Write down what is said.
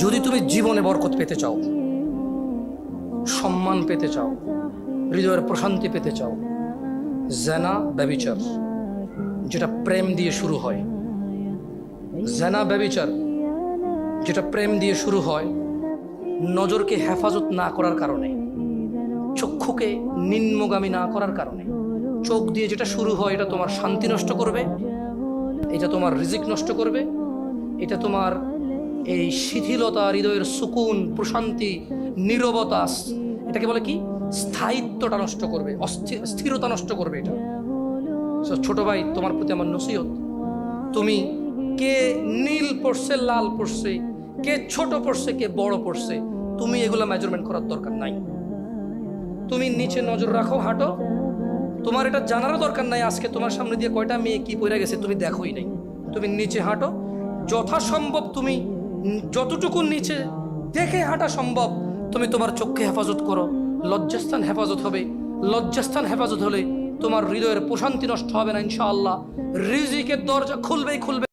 যদি তুমি জীবনে বরকত পেতে চাও, সম্মান পেতে চাও, হৃদয়ের প্রশান্তি পেতে চাও, জেনা ব্যভিচার যেটা প্রেম দিয়ে শুরু হয়, জেনা ব্যভিচার যেটা প্রেম দিয়ে শুরু হয়, নজরকে হেফাজত না করার কারণে, চক্ষুকে নিম্নগামী না করার কারণে, চোখ দিয়ে যেটা শুরু হয় এটা তোমার শান্তি নষ্ট করবে, এটা তোমার রিজিক নষ্ট করবে, এটা তোমার এই শিথিলতা, হৃদয়ের সুকুন, প্রশান্তি, নীরবতা, এটাকে বলে কি, স্থায়িত্বটা নষ্ট করবে, স্থিরতা নষ্ট করবে এটা। ছোট ভাই, তোমার প্রতি আমার নসিহত, তুমি কে নীল পড়ছে, লাল পড়ছে, কে ছোট পড়ছে, কে বড় পড়ছে, তুমি এগুলা মেজারমেন্ট করার দরকার নাই। তুমি নিচে নজর রাখো, হাঁটো, তোমার এটা জানারও দরকার নাই আজকে তোমার সামনে দিয়ে কয়টা মেয়ে কি পড়ে গেছে তুমি দেখোই নাই। তুমি নিচে হাঁটো, যথাসম্ভব তুমি যতটুকু নিচে দেখে হাঁটা সম্ভব তুমি তোমার চোখকে হেফাজত করো। লজ্জাস্থান হেফাজত হবে, লজ্জাস্থান হেফাজত হলে তোমার হৃদয়ের প্রশান্তি নষ্ট হবে না ইনশাআল্লাহ। রিজিকের দরজা খুলবেই খুলবে।